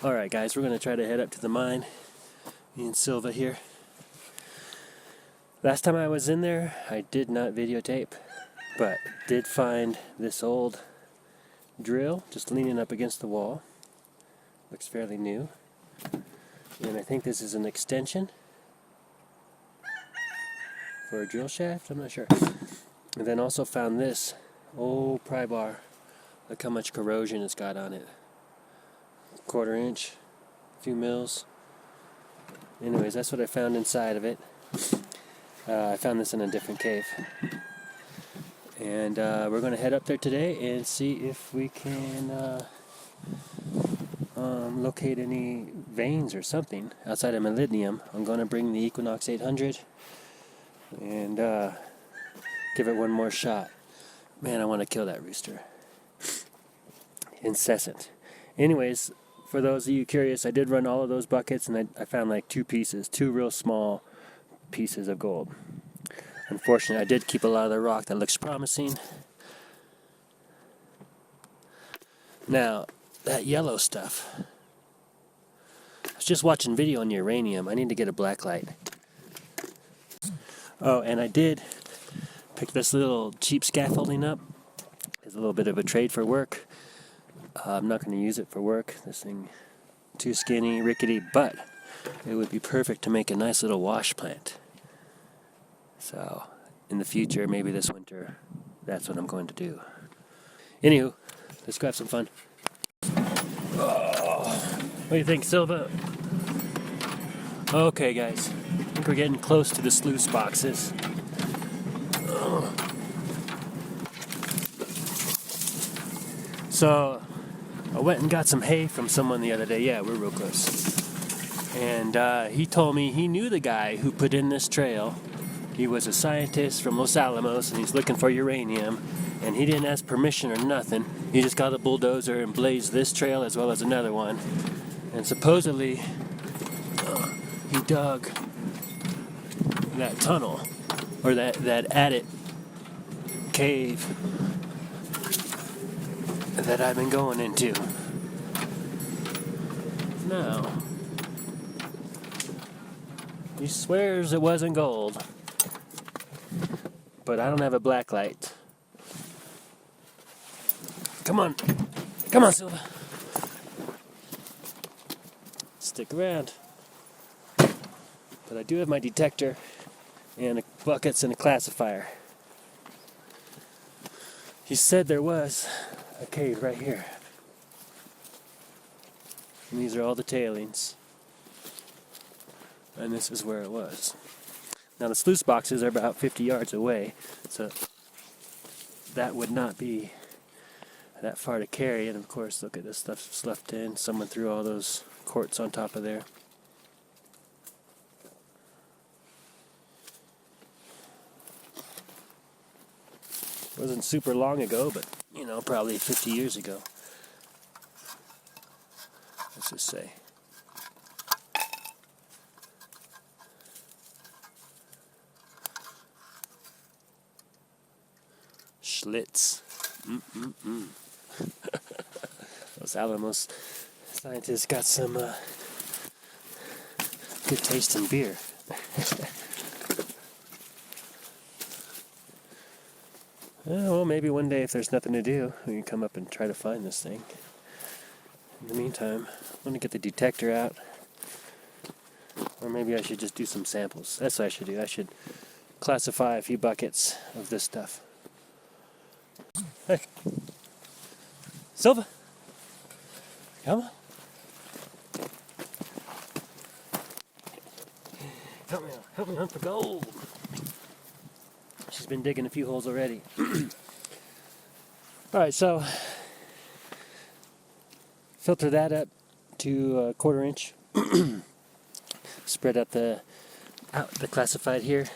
Alright guys, we're going to try to head up to the mine. Me and Silva here. Last time I was in there, I did not videotape, but did find this old drill just leaning up against the wall. Looks fairly new. And I think this is an extension for a drill shaft, I'm not sure. And then also found this old pry bar. Look how much corrosion it's got on it. 1/4 inch, a few mils. Anyways, that's what I found inside of it. I found this in a different cave. And we're going to head up there today and see if we can locate any veins or something outside of molybdenum. I'm going to bring the Equinox 800 and give it one more shot. Man, I want to kill that rooster. Incessant. Anyways, for those of you curious, I did run all of those buckets and I found like two real small pieces of gold. Unfortunately, I did keep a lot of the rock that looks promising. Now, that yellow stuff. I was just watching video on uranium. I need to get a BlackLight. Oh, and I did pick this little cheap scaffolding up. It's a little bit of a trade for work. I'm not going to use it for work. This thing too skinny, rickety, but it would be perfect to make a nice little wash plant. So, in the future, maybe this winter, that's what I'm going to do. Anywho, let's go have some fun. Oh, what do you think, Silva? Okay, guys. I think we're getting close to the sluice boxes. So, I went and got some hay from someone the other day. Yeah, we're real close. And he told me he knew the guy who put in this trail. He was a scientist from Los Alamos, and he's looking for uranium. And he didn't ask permission or nothing. He just got a bulldozer and blazed this trail as well as another one. And supposedly, he dug that tunnel, or that adit cave that I've been going into. Now, he swears it wasn't gold, but I don't have a BlackLight. Come on, Silva. Stick around. But I do have my detector and buckets and a classifier. He said there was a cave right here. And these are all the tailings. And this is where it was. Now the sluice boxes are about 50 yards away, so that would not be that far to carry. And of course, look at this stuff sloughed in. Someone threw all those quartz on top of there. Wasn't super long ago, but probably 50 years ago. Let's just say. Schlitz. Los Alamos scientists got some good taste in beer. Well, maybe one day if there's nothing to do, we can come up and try to find this thing. In the meantime, I'm going to get the detector out. Or maybe I should just do some samples. That's what I should do. I should classify a few buckets of this stuff. Hey. Silva. Come on. Help me hunt for gold. She's been digging a few holes already. Alright, so filter that up to 1/4 inch. Spread out the classified here.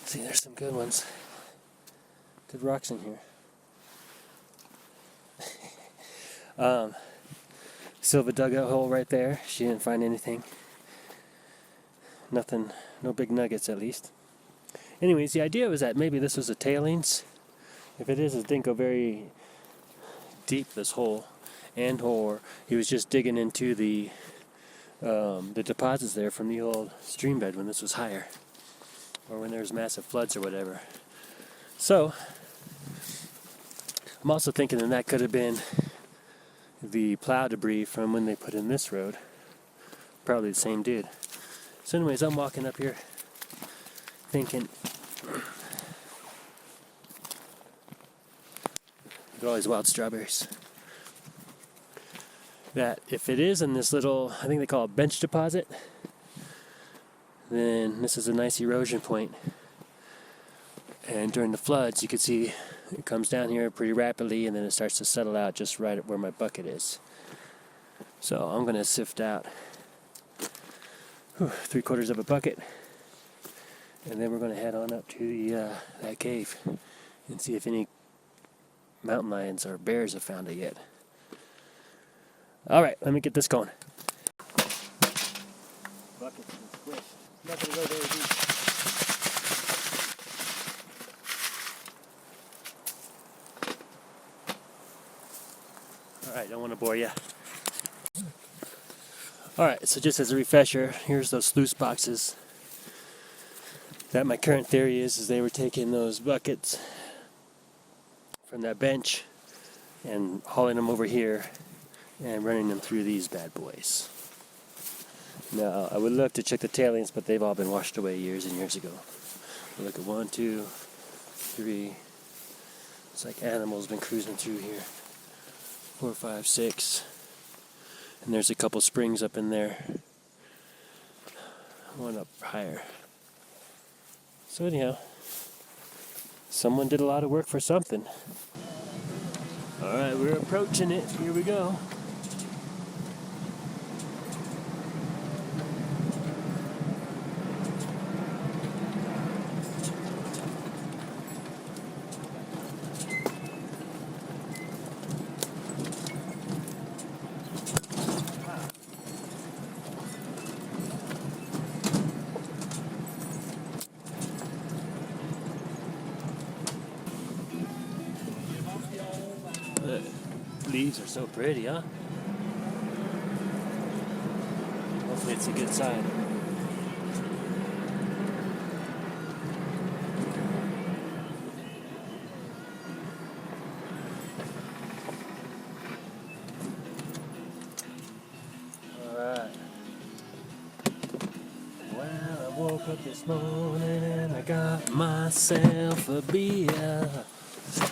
See, there's some good ones. Good rocks in here. Silva dug a hole right there. She didn't find anything. Nothing, no big nuggets at least. Anyways, the idea was that maybe this was a tailings. If it is, it didn't go very deep, this hole. or he was just digging into the deposits there from the old stream bed when this was higher, or when there was massive floods or whatever. So I'm also thinking that could have been the plow debris from when they put in this road. Probably the same dude. So anyways, I'm walking up here thinking, look at all these wild strawberries, that if it is in this little, I think they call it bench deposit, then this is a nice erosion point. And during the floods, you can see it comes down here pretty rapidly, and then it starts to settle out just right at where my bucket is. So I'm going to sift out 3/4 of a bucket, and then we're going to head on up to the that cave and see if any mountain lions or bears have found it yet. All right, let me get this going. Bucket's been squished. Not going to go very deep. Alright, don't want to bore you. Alright, so just as a refresher, here's those sluice boxes. That my current theory is they were taking those buckets from that bench and hauling them over here and running them through these bad boys. Now, I would love to check the tailings, but they've all been washed away years and years ago. Look at 1, 2, 3. It's like animals been cruising through here. 4, 5, 6, and there's a couple springs up in there. One up higher. So anyhow, someone did a lot of work for something. Alright, we're approaching it. Here we go. The leaves are so pretty, huh? Hopefully it's a good sign. Alright. Well, I woke up this morning and I got myself a beer.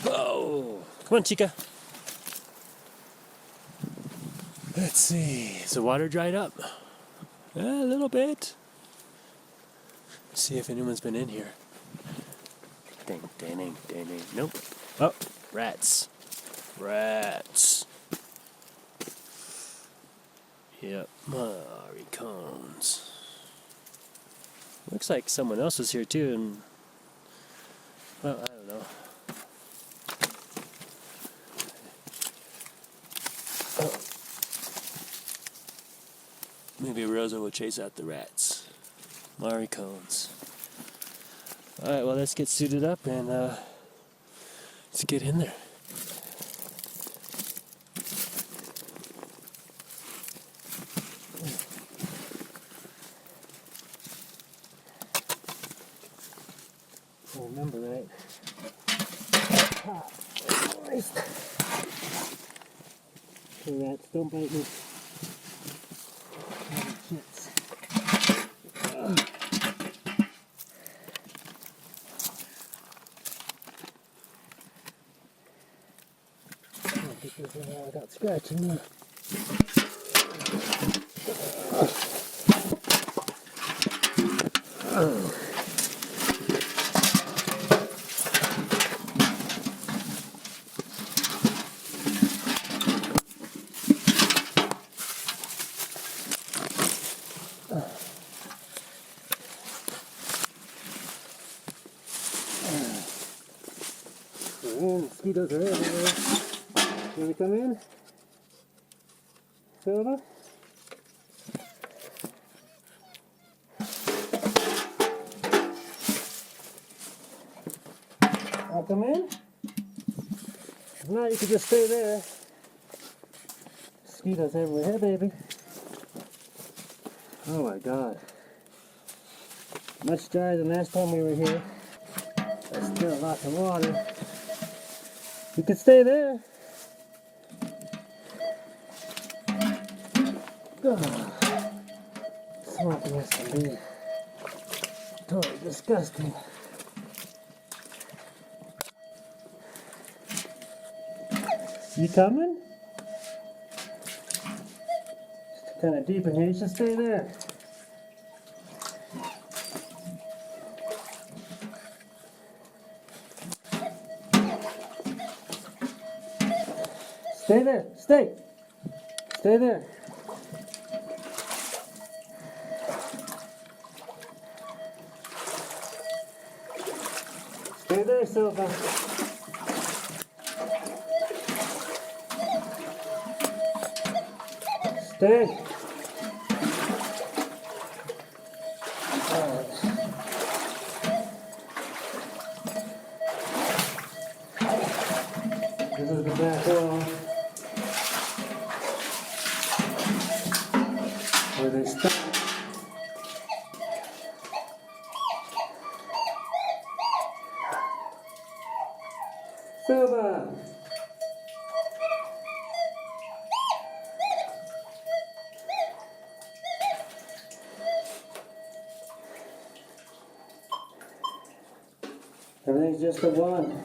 Oh! Come on, Chica. Let's see. Is the water dried up? A little bit. Let's see if anyone's been in here. Ding, ding, ding, ding, ding. Nope. Oh, rats. Rats. Yep. Mari cones. Looks like someone else was here too, and well, I don't know. Oh. Maybe Rosa will chase out the rats. Mari cones. Alright, well, let's get suited up and let's get in there. If I remember right. The rats don't bite me. Shits. Because I got scratching me. Mosquitoes are everywhere. You want to come in? Silva? I'll come in? If not, you can just stay there. mosquitoes everywhere. Hey, baby. Oh my God. Much drier than last time we were here. There's still lots of water. You can stay there. Oh, swampy as can be. Totally disgusting. You coming? It's kind of deep in here. You should stay there. Stay there. Stay. Stay there. Stay there, Silva. Stay. Alright. This is the back wall where they stop. Silva! Everything's just a one.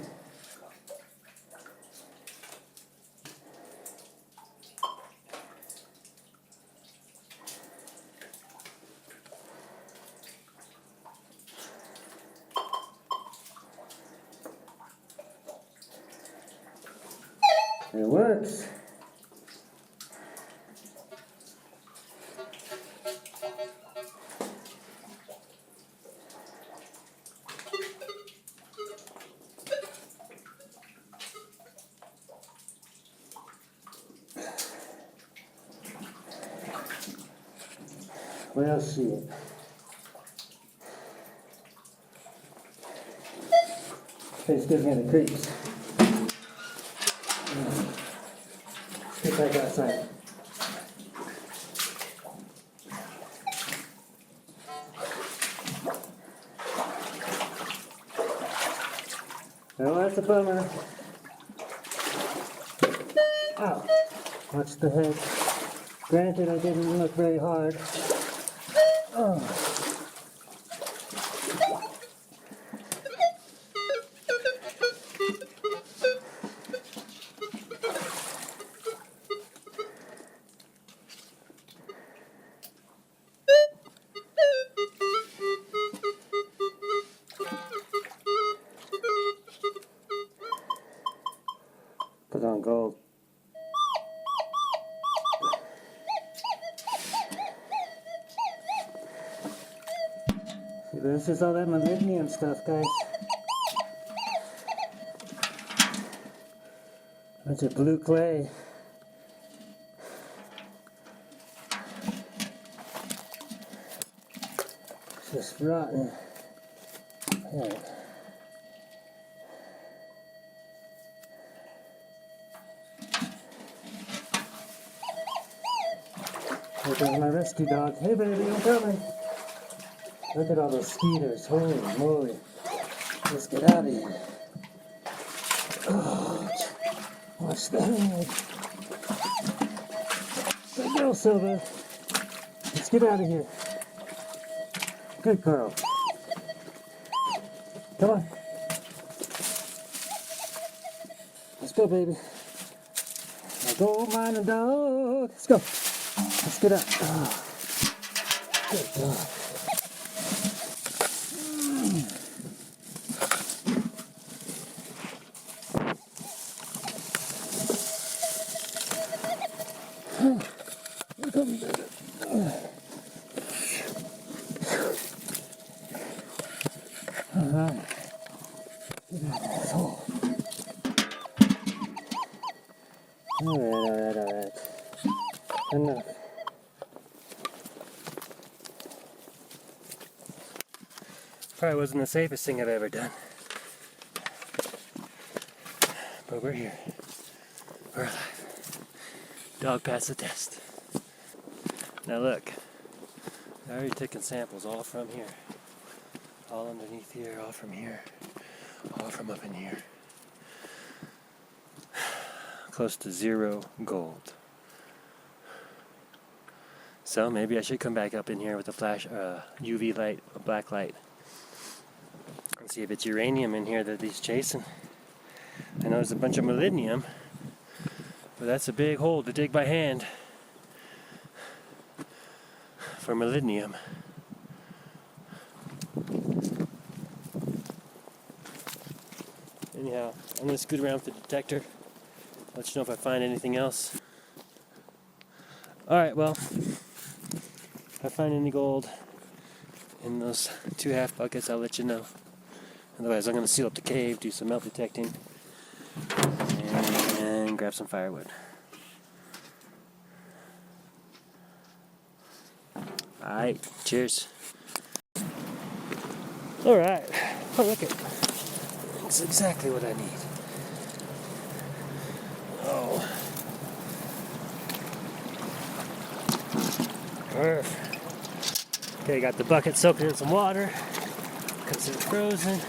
It works. Well, shit. Face gives me the creeps. Get back outside. Well, that's a bummer. Ow. Watch the head. Granted, I didn't look very hard. Oh. Put on gold. See, this is all that molybdenum stuff, guys. Bunch of blue clay. It's just rotten. Yeah. There's my rescue dog. Hey baby, I'm coming. Look at all those skeeters. Holy moly. Let's get out of here. Oh, watch the head. Good girl, Silva. Let's get out of here. Good girl. Come on. Let's go, baby. Now go mind the dog. Let's go. Let's get up. Oh, good dog. Look at me, baby. All right. Get out of this hole. All right. Enough. Probably wasn't the safest thing I've ever done. But we're here. We're alive. Dog passed the test. Now look, I already taken samples all from here. All underneath here, all from here, all from up in here. Close to 0 gold. So maybe I should come back up in here with a flash, UV light, a black light, and see if it's uranium in here that he's chasing. I know there's a bunch of molybdenum, but that's a big hole to dig by hand for molybdenum. Anyhow, I'm going to scoot around with the detector, let you know if I find anything else. Alright, well, if I find any gold in those 2 half buckets, I'll let you know. Otherwise, I'm going to seal up the cave, do some melt detecting, and grab some firewood. Alright, cheers. Alright, oh look it. It's exactly what I need. Oh. Perfect. Okay, got the bucket soaking in some water because it's frozen.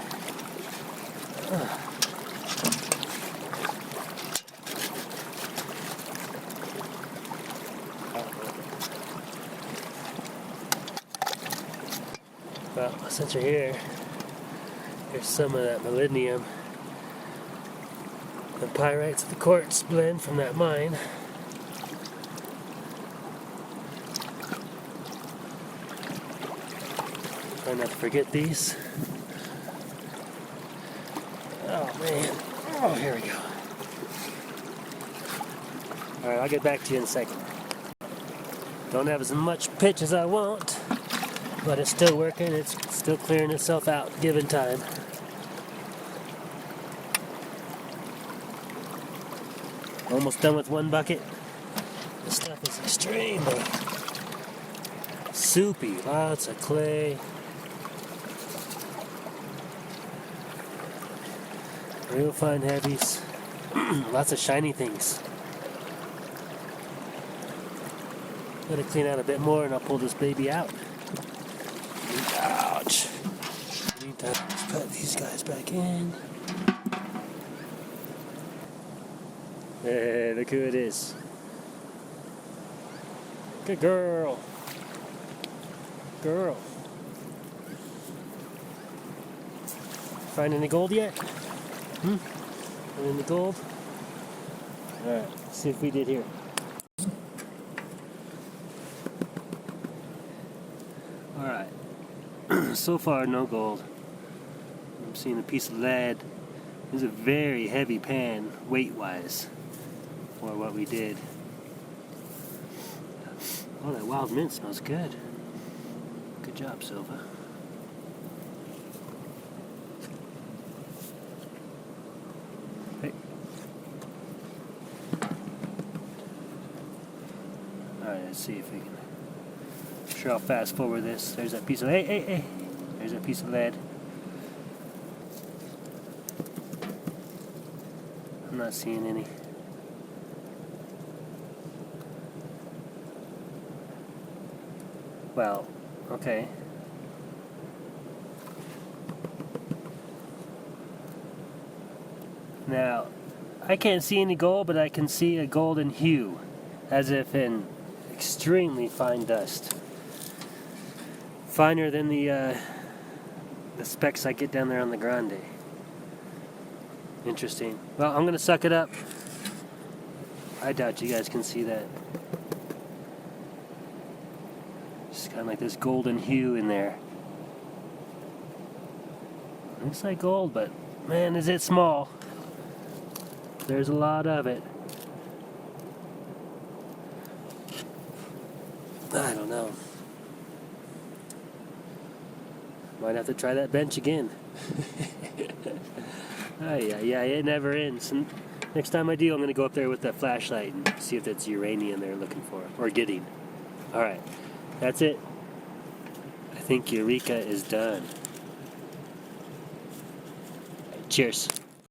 Well, since you're here, here's some of that molybdenum. The pyrites, the quartz blend from that mine. Try not to forget these. Oh man. Oh, here we go. Alright, I'll get back to you in a second. Don't have as much pitch as I want, but it's still working. It's still clearing itself out given time. Almost done with 1 bucket. This stuff is extremely soupy. Lots of clay. Real fine heavies. Lots of shiny things. Gotta clean out a bit more and I'll pull this baby out. Ouch. Need to put these guys back in. Hey, look who it is. Good girl. Girl. Find any gold yet? Find any gold? Alright, let's see if we did here. Alright. So far, no gold. I'm seeing a piece of lead. This is a very heavy pan, weight-wise, for what we did. Oh, that wild mint smells good. Good job, Silva. Hey. Alright, let's see if we can... Sure, I'll fast forward this. There's that piece of... Hey! There's that piece of lead. I'm not seeing any. Well, okay. Now, I can't see any gold, but I can see a golden hue, as if in extremely fine dust. Finer than the specks I get down there on the Grande. Interesting. Well, I'm gonna suck it up. I doubt you guys can see that. Just kind of like this golden hue in there. Looks like gold, but man, is it small. There's a lot of it. I don't know. Might have to try that bench again. Yeah, it never ends. And next time I do, I'm going to go up there with that flashlight and see if that's uranium they're looking for, or getting. Alright, that's it. I think Eureka is done. Cheers.